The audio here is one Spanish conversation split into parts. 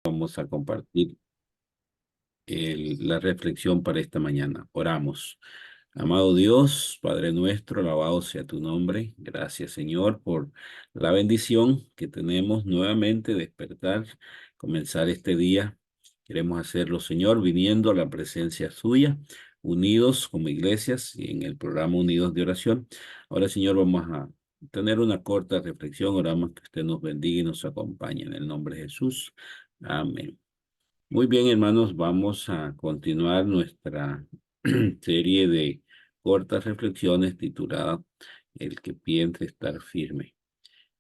Vamos a compartir la reflexión para esta mañana. Oramos. Amado Dios, Padre nuestro, alabado sea tu nombre. Gracias, Señor, por la bendición que tenemos nuevamente de despertar, comenzar este día. Queremos hacerlo, Señor, viniendo a la presencia suya, unidos como iglesias y en el programa Unidos de Oración. Ahora, Señor, vamos a tener una corta reflexión. Oramos que usted nos bendiga y nos acompañe en el nombre de Jesús. Amén. Muy bien, hermanos, vamos a continuar nuestra serie de cortas reflexiones titulada El que piense estar firme.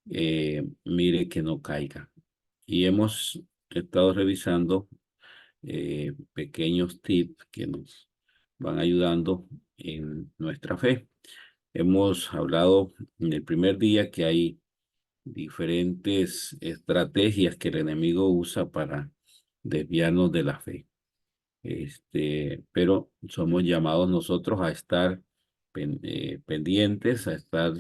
Mire que no caiga. Y hemos estado revisando pequeños tips que nos van ayudando en nuestra fe. Hemos hablado en el primer día que hay diferentes estrategias que el enemigo usa para desviarnos de la fe. Pero somos llamados nosotros a estar pendientes, a estar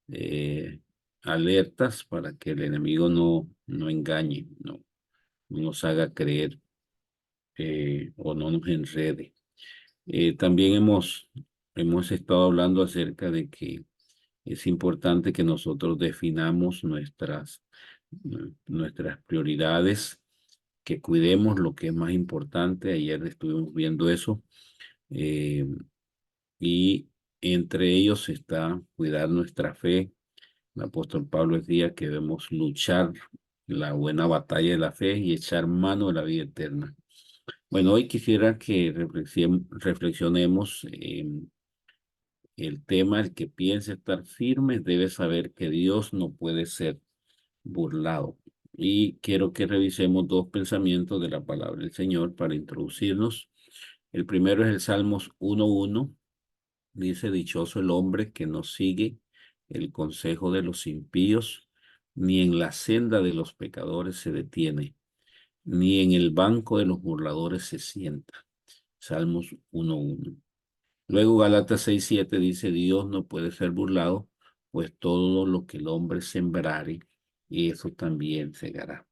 eh, alertas para que el enemigo no engañe, no nos haga creer o no nos enrede. También hemos estado hablando acerca de que es importante que nosotros definamos nuestras prioridades, que cuidemos lo que es más importante. Ayer estuvimos viendo eso. eh, y entre ellos está cuidar nuestra fe. El apóstol Pablo decía que debemos luchar la buena batalla de la fe y echar mano de la vida eterna. Bueno, hoy quisiera que reflexionemos en el tema: el que piense estar firme debe saber que Dios no puede ser burlado. Y quiero que revisemos dos pensamientos de la palabra del Señor para introducirnos. El primero es el Salmos 1:1. Dice: dichoso el hombre que no sigue el consejo de los impíos, ni en la senda de los pecadores se detiene, ni en el banco de los burladores se sienta. Salmos 1:1. Luego Gálatas 6:7 dice: Dios no puede ser burlado, pues todo lo que el hombre sembrare, eso también segará.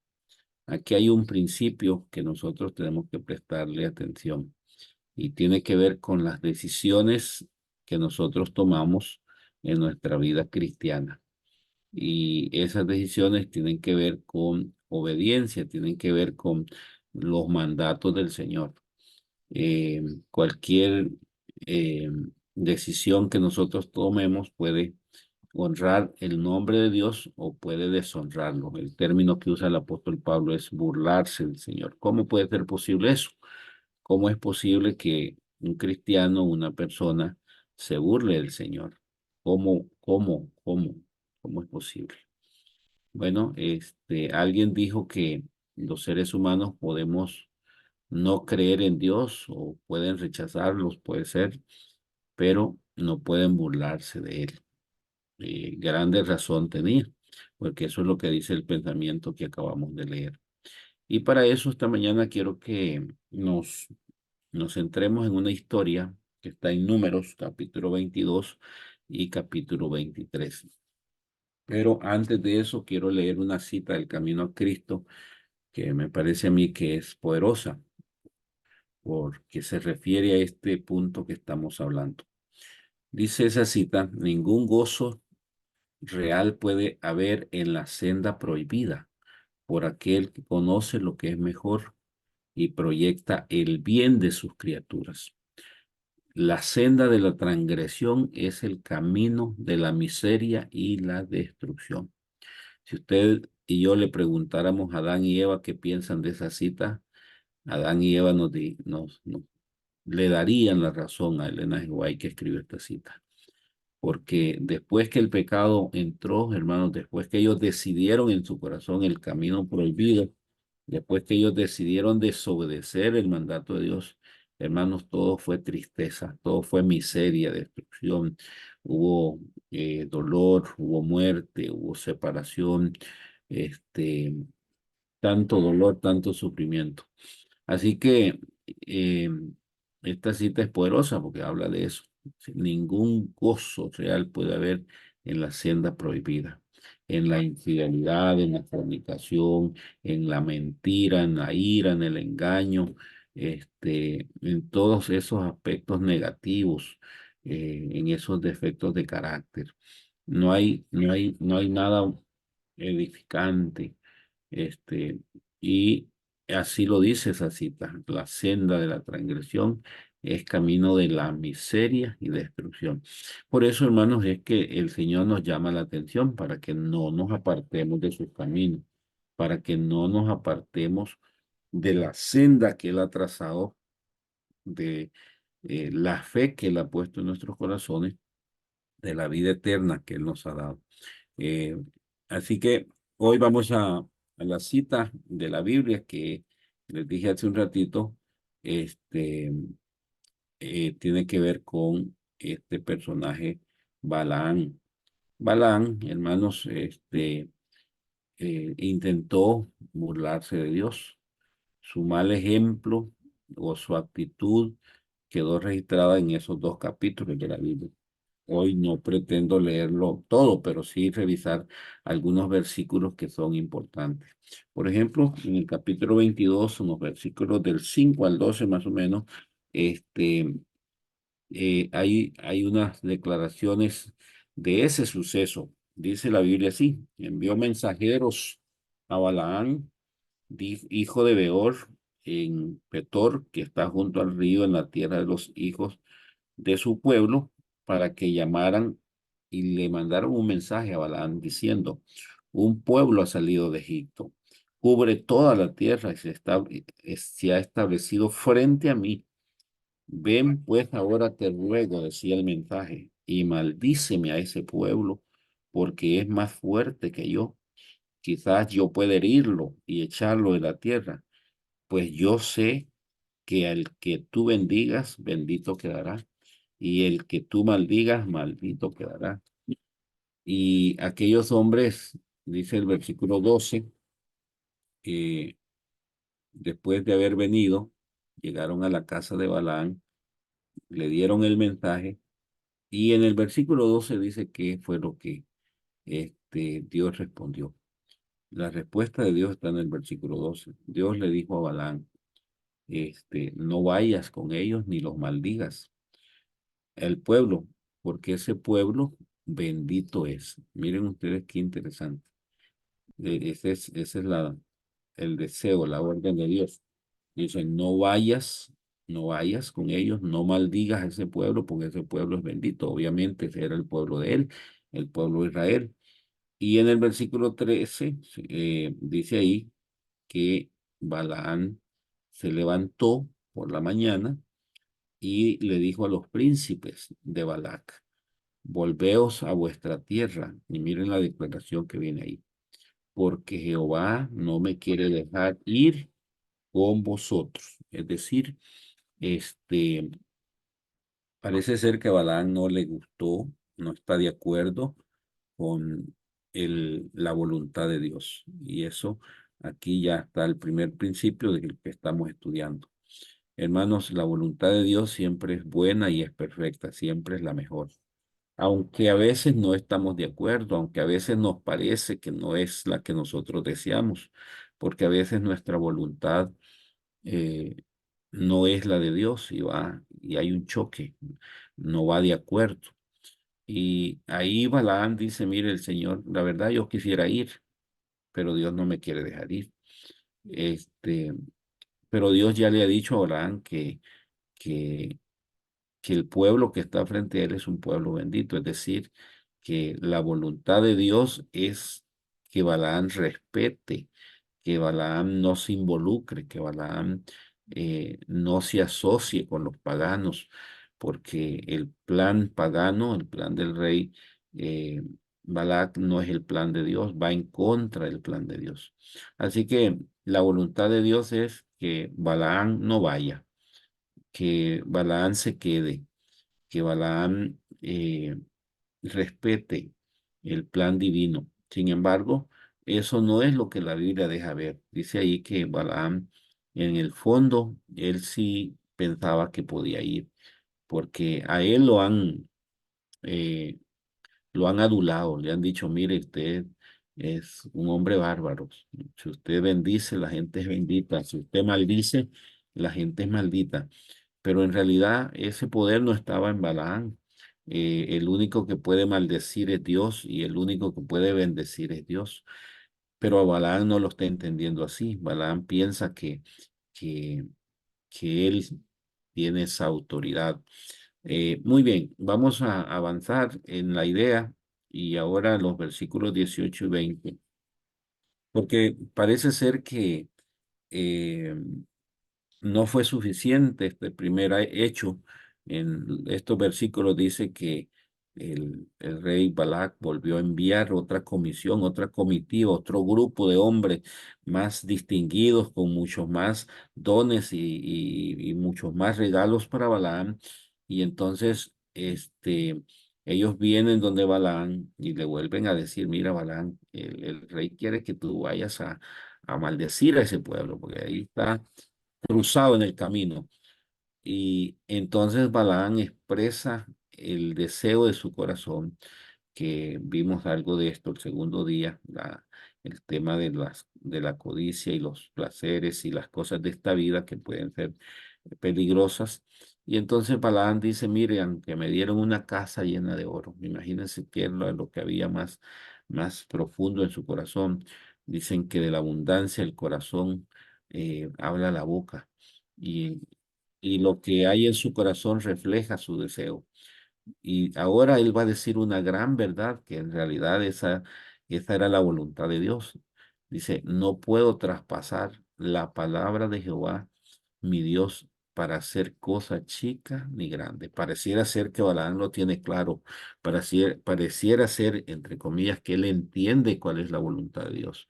Aquí hay un principio que nosotros tenemos que prestarle atención y tiene que ver con las decisiones que nosotros tomamos en nuestra vida cristiana. Y esas decisiones tienen que ver con obediencia, tienen que ver con los mandatos del Señor. Eh, Cualquier eh, decisión que nosotros tomemos puede honrar el nombre de Dios o puede deshonrarlo. El término que usa el apóstol Pablo es burlarse del Señor. ¿Cómo puede ser posible eso? ¿Cómo es posible que un cristiano, una persona, se burle del Señor? ¿Cómo es posible? Bueno, alguien dijo que los seres humanos podemos no creer en Dios o pueden rechazarlos, puede ser, pero no pueden burlarse de él. Grande razón tenía, porque eso es lo que dice el pensamiento que acabamos de leer. Y para eso esta mañana quiero que nos centremos en una historia que está en Números, capítulo 22 y capítulo 23. Pero antes de eso quiero leer una cita del Camino a Cristo que me parece a mí que es poderosa, porque se refiere a este punto que estamos hablando. Dice esa cita: ningún gozo real puede haber en la senda prohibida por aquel que conoce lo que es mejor y proyecta el bien de sus criaturas. La senda de la transgresión es el camino de la miseria y la destrucción. Si usted y yo le preguntáramos a Adán y Eva qué piensan de esa cita, Adán y Eva nos le darían la razón a Elena G. White, que escribió esta cita. Porque después que el pecado entró, hermanos, después que ellos decidieron en su corazón el camino prohibido, después que ellos decidieron desobedecer el mandato de Dios, hermanos, todo fue tristeza, todo fue miseria, destrucción. Hubo dolor, hubo muerte, hubo separación, este, tanto dolor, tanto sufrimiento. Así que eh, esta cita es poderosa porque habla de eso. Ningún gozo real puede haber en la senda prohibida. en la infidelidad, en la fornicación, en la mentira, en la ira, en el engaño, en todos esos aspectos negativos, en esos defectos de carácter. No hay nada edificante, este, y así lo dice esa cita: la senda de la transgresión es camino de la miseria y destrucción. Por eso, hermanos, es que el Señor nos llama la atención para que no nos apartemos de sus caminos, para que no nos apartemos de la senda que Él ha trazado, de la fe que Él ha puesto en nuestros corazones, de la vida eterna que Él nos ha dado. Eh, Así que hoy vamos a la cita de la Biblia que les dije hace un ratito. Este tiene que ver con este personaje, Balaán. Balaán, hermanos, intentó burlarse de Dios. Su mal ejemplo o su actitud quedó registrada en esos dos capítulos de la Biblia. Hoy no pretendo leerlo todo, pero sí revisar algunos versículos que son importantes. Por ejemplo, en el capítulo 22, en los versículos del 5 al 12 más o menos, este, hay unas declaraciones de ese suceso. Dice la Biblia así: envió mensajeros a Balaán, hijo de Beor, en Petor, que está junto al río, en la tierra de los hijos de su pueblo, para que llamaran, y le mandaron un mensaje a Balaán diciendo: un pueblo ha salido de Egipto, cubre toda la tierra y se ha establecido frente a mí. Ven pues ahora, te ruego, decía el mensaje, y maldíceme a ese pueblo, porque es más fuerte que yo. Quizás yo pueda herirlo y echarlo de la tierra, pues yo sé que al que tú bendigas, bendito quedará, y el que tú maldigas, maldito quedará. Y aquellos hombres, dice el versículo 12, que después de haber venido, llegaron a la casa de Balaán, le dieron el mensaje. Y en el versículo 12 dice qué fue lo que Dios respondió. La respuesta de Dios está en el versículo 12. Dios le dijo a Balaam: no vayas con ellos ni los maldigas, el pueblo, porque ese pueblo bendito es. Miren ustedes qué interesante. Ese es el deseo, la orden de Dios. Dice: no vayas con ellos, no maldigas a ese pueblo, porque ese pueblo es bendito. Obviamente ese era el pueblo de él, el pueblo de Israel. Y en el versículo 13 dice ahí que Balaán se levantó por la mañana y le dijo a los príncipes de Balac: volveos a vuestra tierra. Y miren la declaración que viene ahí: porque Jehová no me quiere dejar ir con vosotros. Es decir, este, parece ser que a Balaam no le gustó, no está de acuerdo con la voluntad de Dios. Y eso, aquí ya está el primer principio del que estamos estudiando. Hermanos, la voluntad de Dios siempre es buena y es perfecta, siempre es la mejor. Aunque a veces no estamos de acuerdo, aunque a veces nos parece que no es la que nosotros deseamos, porque a veces nuestra voluntad eh, no es la de Dios, y hay un choque, no va de acuerdo. Y ahí Balaam dice: mire, el Señor, la verdad yo quisiera ir, pero Dios no me quiere dejar ir. Este, pero Dios ya le ha dicho a Balaam que, que el pueblo que está frente a él es un pueblo bendito, es decir, que la voluntad de Dios es que Balaam respete, que Balaam no se involucre, que Balaam no se asocie con los paganos, porque el plan pagano, el plan del rey eh, Balac, no es el plan de Dios, va en contra del plan de Dios. Así que la voluntad de Dios es que Balaam no vaya, que Balaam se quede, que Balaam respete el plan divino. Sin embargo, eso no es lo que la Biblia deja ver. Dice ahí que Balaam, en el fondo, él sí pensaba que podía ir, porque a él eh, lo han adulado, le han dicho: mire, usted Es un hombre bárbaro. Si usted bendice, la gente es bendita. Si usted maldice, la gente es maldita. Pero en realidad ese poder no estaba en Balaán. El único que puede maldecir es Dios y el único que puede bendecir es Dios. Pero a Balaán no lo está entendiendo así. Balaán piensa que, que él tiene esa autoridad. Muy bien, vamos a avanzar en la idea y ahora los versículos 18 y 20, porque parece ser que eh, no fue suficiente este primer hecho. En estos versículos dice que el rey Balac volvió a enviar otra comisión, otra comitiva, otro grupo de hombres más distinguidos, con muchos más dones y muchos más regalos para Balaam. Y entonces, ellos vienen donde Balaam y le vuelven a decir, mira, Balaam, el rey quiere que tú vayas a maldecir a ese pueblo, porque ahí está cruzado en el camino. Y entonces Balaán expresa el deseo de su corazón, que vimos algo de esto el segundo día, el tema de la codicia y los placeres y las cosas de esta vida que pueden ser peligrosas. Y entonces Balaán dice, mire, aunque me dieron una casa llena de oro, imagínense que es lo que había más profundo en su corazón. Dicen que de la abundancia el corazón habla la boca. Y, y lo que hay en su corazón refleja su deseo. Y ahora él va a decir una gran verdad, que en realidad esa era la voluntad de Dios. Dice, no puedo traspasar la palabra de Jehová, mi Dios, para hacer cosa chica ni grande. Pareciera ser que Balaam lo tiene claro. Pareciera ser, entre comillas, que él entiende cuál es la voluntad de Dios.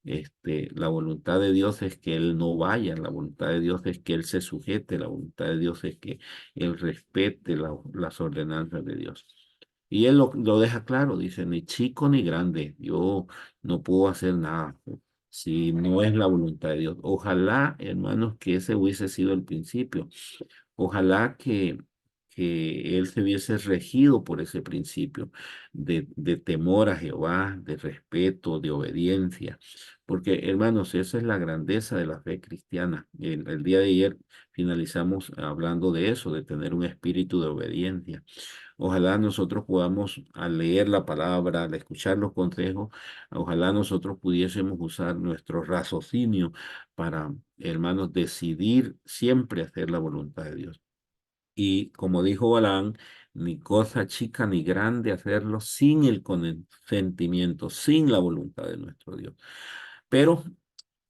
La voluntad de Dios es que él no vaya, la voluntad de Dios es que él se sujete, la voluntad de Dios es que él respete las ordenanzas de Dios. Y él lo deja claro, dice, ni chico ni grande, yo no puedo hacer nada si no es la voluntad de Dios. Ojalá, hermanos, que ese hubiese sido el principio. Ojalá que él se hubiese regido por ese principio de temor a Jehová, de respeto, de obediencia. Porque, hermanos, esa es la grandeza de la fe cristiana. El día de ayer finalizamos hablando de eso, de tener un espíritu de obediencia. Ojalá nosotros podamos, al leer la palabra, al escuchar los consejos, ojalá nosotros pudiésemos usar nuestro raciocinio para, hermanos, decidir siempre hacer la voluntad de Dios. Y como dijo Balaam, ni cosa chica ni grande hacerlo sin el consentimiento, sin la voluntad de nuestro Dios. Pero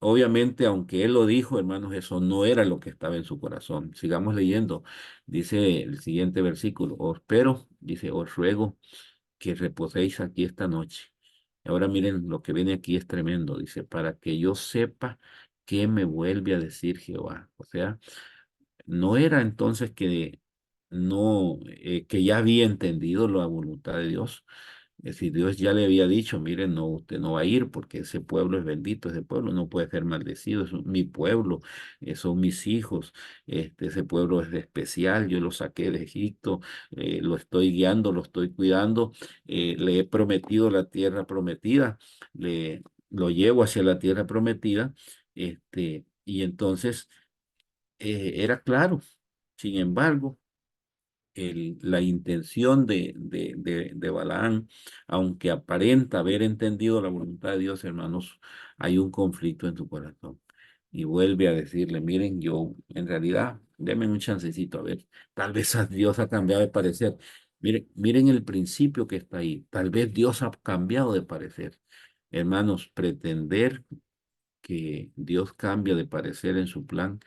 obviamente, aunque él lo dijo, hermanos, eso no era lo que estaba en su corazón. Sigamos leyendo. Dice el siguiente versículo, dice, os ruego que reposéis aquí esta noche. Ahora miren, lo que viene aquí es tremendo. Dice, para que yo sepa qué me vuelve a decir Jehová. O sea, no era entonces que no, que ya había entendido la voluntad de Dios. Es decir, Dios ya le había dicho, miren, no, usted no va a ir porque ese pueblo es bendito, ese pueblo no puede ser maldecido, es mi pueblo, son mis hijos, ese pueblo es especial, yo lo saqué de Egipto, lo estoy guiando, lo estoy cuidando, le he prometido la tierra prometida, lo llevo hacia la tierra prometida, y entonces era claro. Sin embargo, la intención de Balaán, aunque aparenta haber entendido la voluntad de Dios, hermanos, hay un conflicto en su corazón. Y vuelve a decirle, miren, yo en realidad, denme un chancecito, a ver, tal vez Dios ha cambiado de parecer. Miren el principio que está ahí. Tal vez Dios ha cambiado de parecer. Hermanos, pretender que Dios cambia de parecer en su plan,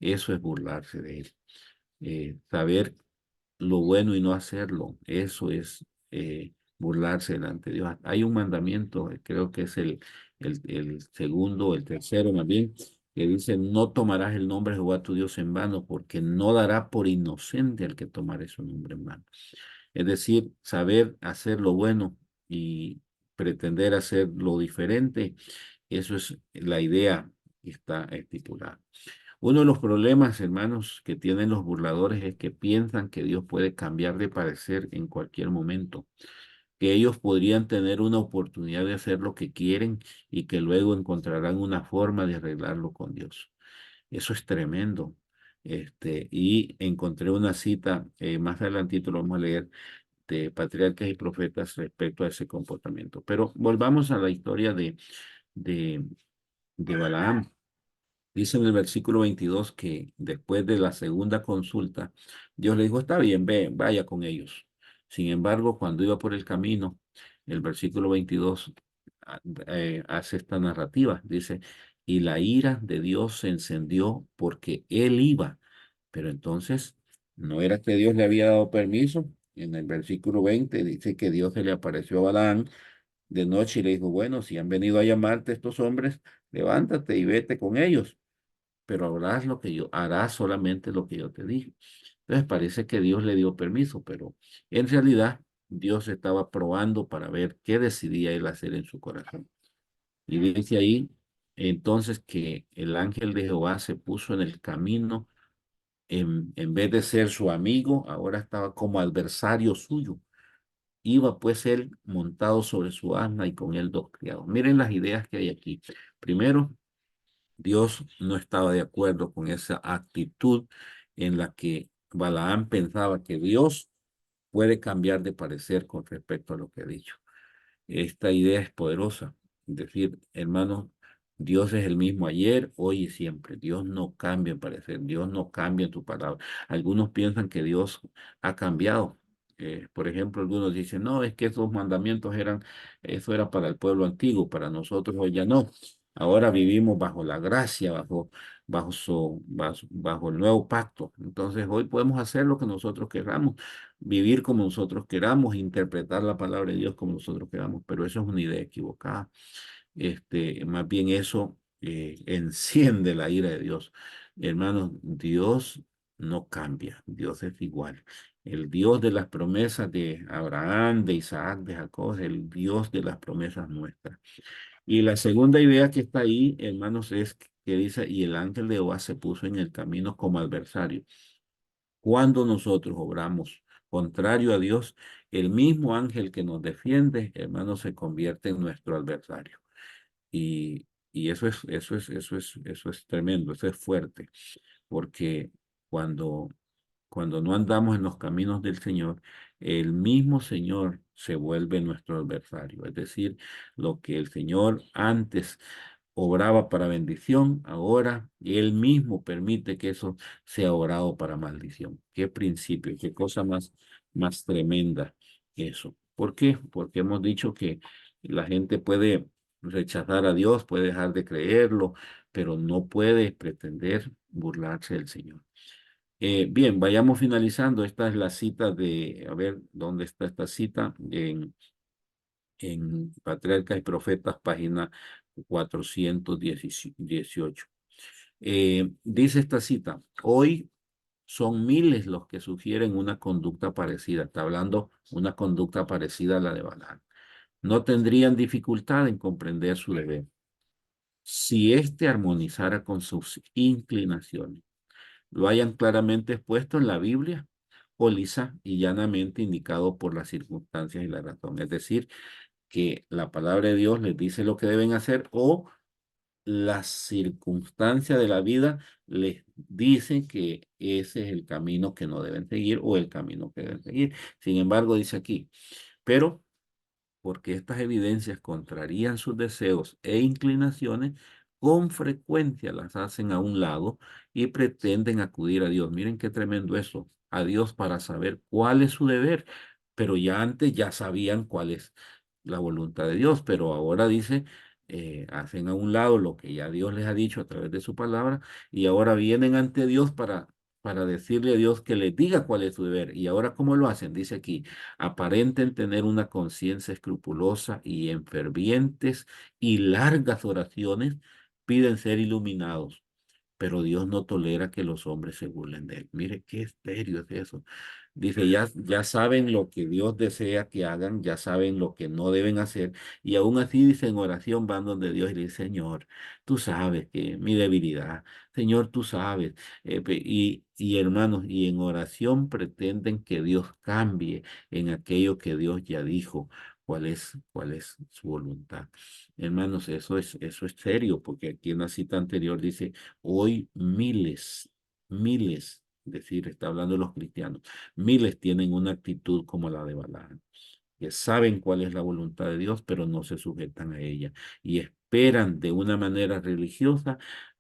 eso es burlarse de él. Saber lo bueno y no hacerlo, eso es burlarse delante de Dios. Hay un mandamiento, creo que es el segundo, el tercero más bien, que dice, no tomarás el nombre de Jehová tu Dios en vano, porque no dará por inocente al que tomare su nombre en vano. Es decir, saber hacer lo bueno y pretender hacer lo diferente, eso es la idea que está estipulada. Uno de los problemas, hermanos, que tienen los burladores es que piensan que Dios puede cambiar de parecer en cualquier momento. que ellos podrían tener una oportunidad de hacer lo que quieren y que luego encontrarán una forma de arreglarlo con Dios. Eso es tremendo. Y encontré una cita, más adelantito lo vamos a leer, de patriarcas y profetas respecto a ese comportamiento. Pero volvamos a la historia de, de Balaam. Dice en el versículo 22 que después de la segunda consulta, Dios le dijo, está bien, ve, vaya con ellos. Sin embargo, cuando iba por el camino, el versículo 22 hace esta narrativa. Dice, y la ira de Dios se encendió porque él iba. Pero entonces, ¿no era que Dios le había dado permiso? En el versículo 20 dice que Dios se le apareció a Balaam de noche y le dijo, bueno, si han venido a llamarte estos hombres, levántate y vete con ellos, pero harás solamente lo que yo te dije. Entonces parece que Dios le dio permiso, pero en realidad Dios estaba probando para ver qué decidía él hacer en su corazón. Y dice ahí entonces que el ángel de Jehová se puso en el camino, en vez de ser su amigo, ahora estaba como adversario suyo. Iba pues él montado sobre su asna y con él dos criados. Miren las ideas que hay aquí. Primero, Dios no estaba de acuerdo con esa actitud en la que Balaam pensaba que Dios puede cambiar de parecer con respecto a lo que ha dicho. Esta idea es poderosa. Es decir, hermanos, Dios es el mismo ayer, hoy y siempre. Dios no cambia en parecer, Dios no cambia en tu palabra. Algunos piensan que Dios ha cambiado. Por ejemplo, algunos dicen, no, es que esos mandamientos eso era para el pueblo antiguo, para nosotros hoy ya no. Ahora vivimos bajo la gracia, bajo el nuevo pacto. Entonces hoy podemos hacer lo que nosotros queramos, vivir como nosotros queramos, interpretar la palabra de Dios como nosotros queramos, pero eso es una idea equivocada. Más bien eso enciende la ira de Dios. Hermanos, Dios no cambia, Dios es igual. El Dios de las promesas de Abraham, de Isaac, de Jacob, es el Dios de las promesas nuestras. Y la segunda idea que está ahí, hermanos, es que dice, y el ángel de Jehová se puso en el camino como adversario. Cuando nosotros obramos contrario a Dios, el mismo ángel que nos defiende, hermano, se convierte en nuestro adversario. Y eso es tremendo, eso es fuerte, porque cuando, cuando no andamos en los caminos del Señor, el mismo Señor se vuelve nuestro adversario. Es decir, lo que el Señor antes obraba para bendición, ahora Él mismo permite que eso sea obrado para maldición. Qué principio, qué cosa más tremenda eso. ¿Por qué? Porque hemos dicho que la gente puede rechazar a Dios, puede dejar de creerlo, pero no puede pretender burlarse del Señor. Bien, vayamos finalizando. Esta es la cita a ver, ¿dónde está esta cita? En Patriarcas y Profetas, página 418. Dice esta cita, hoy son miles los que sugieren una conducta parecida. Está hablando una conducta parecida a la de Balaam. No tendrían dificultad en comprender su deber si éste armonizara con sus inclinaciones. Lo hayan claramente expuesto en la Biblia o lisa y llanamente indicado por las circunstancias y la razón. Es decir, que la palabra de Dios les dice lo que deben hacer o las circunstancias de la vida les dicen que ese es el camino que no deben seguir o el camino que deben seguir. Sin embargo, dice aquí, pero porque estas evidencias contrarían sus deseos e inclinaciones, con frecuencia las hacen a un lado y pretenden acudir a Dios. Miren qué tremendo eso, a Dios para saber cuál es su deber, pero ya antes ya sabían cuál es la voluntad de Dios, pero ahora dice, hacen a un lado lo que ya Dios les ha dicho a través de su palabra y ahora vienen ante Dios para decirle a Dios que les diga cuál es su deber. Y ahora, ¿cómo lo hacen? Dice aquí, aparenten tener una conciencia escrupulosa y en fervientes y largas oraciones piden ser iluminados. pero Dios no tolera que los hombres se burlen de él. Mire qué estéril es eso. Dice, ya saben lo que Dios desea que hagan, ya saben lo que no deben hacer, y aún así dice en oración, van donde Dios y le dice, Señor, tú sabes que mi debilidad, Señor, tú sabes. Y hermanos, y en oración pretenden que Dios cambie en aquello que Dios ya dijo. ¿Cuál es su voluntad? Hermanos, eso es serio, porque aquí en la cita anterior dice, hoy miles, es decir, está hablando de los cristianos, miles tienen una actitud como la de Balaam, que saben cuál es la voluntad de Dios, pero no se sujetan a ella y esperan de una manera religiosa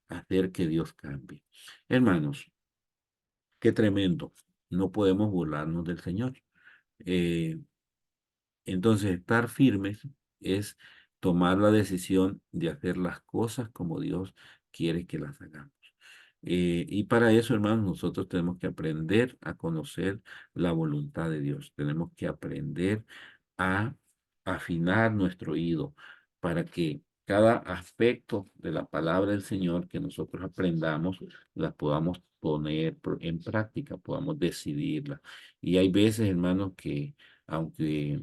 hacer que Dios cambie. Hermanos, qué tremendo. No podemos burlarnos del Señor. Eh, entonces, estar firmes es tomar la decisión de hacer las cosas como Dios quiere que las hagamos. Y para eso, hermanos, nosotros tenemos que aprender a conocer la voluntad de Dios. Tenemos que aprender a afinar nuestro oído para que cada aspecto de la palabra del Señor que nosotros aprendamos, la podamos poner en práctica, podamos decidirla. Y hay veces, hermanos, que aunque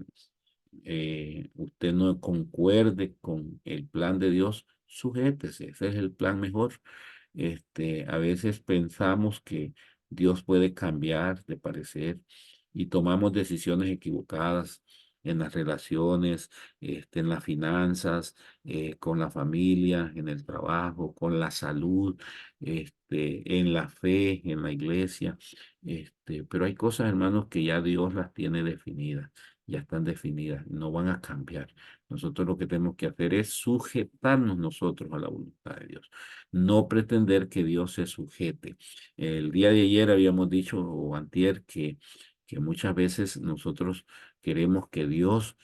usted no concuerde con el plan de Dios, sujétese, ese es el plan mejor. A veces pensamos que Dios puede cambiar de parecer y tomamos decisiones equivocadas en las relaciones, en las finanzas, con la familia, en el trabajo, con la salud, en la fe, en la iglesia. Pero hay cosas, hermanos, que ya Dios las tiene definidas, ya están definidas, no van a cambiar. Nosotros lo que tenemos que hacer es sujetarnos nosotros a la voluntad de Dios, no pretender que Dios se sujete. El día de ayer habíamos dicho, o antier, que muchas veces nosotros queremos que Dios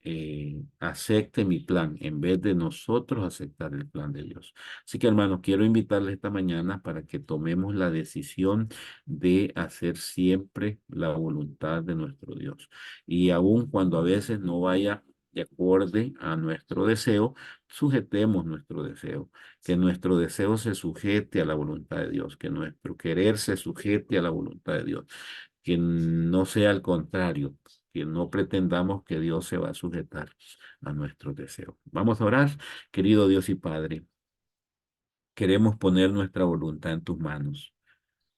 eh, acepte mi plan en vez de nosotros aceptar el plan de Dios. Así que, hermanos, quiero invitarles esta mañana para que tomemos la decisión de hacer siempre la voluntad de nuestro Dios. Y aun cuando a veces no vaya de acorde a nuestro deseo, sujetemos nuestro deseo, que nuestro deseo se sujete a la voluntad de Dios, que nuestro querer se sujete a la voluntad de Dios, que no sea al contrario, que no pretendamos que Dios se va a sujetar a nuestros deseos. Vamos a orar, querido Dios y Padre. Queremos poner nuestra voluntad en tus manos.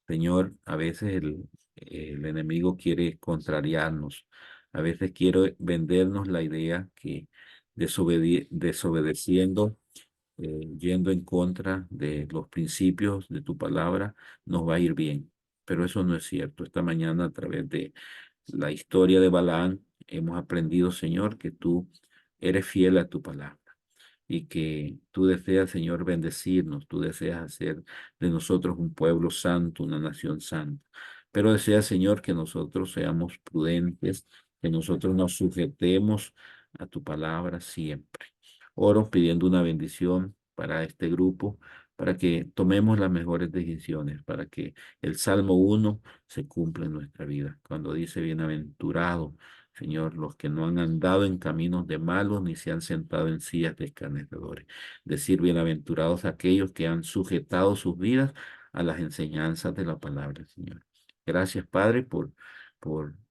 Señor, a veces el enemigo quiere contrariarnos. A veces quiere vendernos la idea que desobedeciendo, yendo en contra de los principios de tu palabra, nos va a ir bien. Pero eso no es cierto. Esta mañana, a través de la historia de Balaán, hemos aprendido, Señor, que tú eres fiel a tu palabra y que tú deseas, Señor, bendecirnos, tú deseas hacer de nosotros un pueblo santo, una nación santa. Pero deseas, Señor, que nosotros seamos prudentes, que nosotros nos sujetemos a tu palabra siempre. Oro pidiendo una bendición para este grupo, para que tomemos las mejores decisiones, para que el Salmo 1 se cumpla en nuestra vida. Cuando dice bienaventurado, Señor, los que no han andado en caminos de malos ni se han sentado en sillas de escarnecedores. Decir bienaventurados aquellos que han sujetado sus vidas a las enseñanzas de la palabra, Señor. Gracias, Padre, por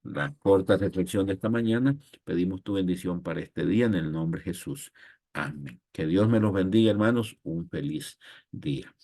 la corta reflexión de esta mañana. Pedimos tu bendición para este día en el nombre de Jesús. Amén. Que Dios me los bendiga, hermanos. Un feliz día.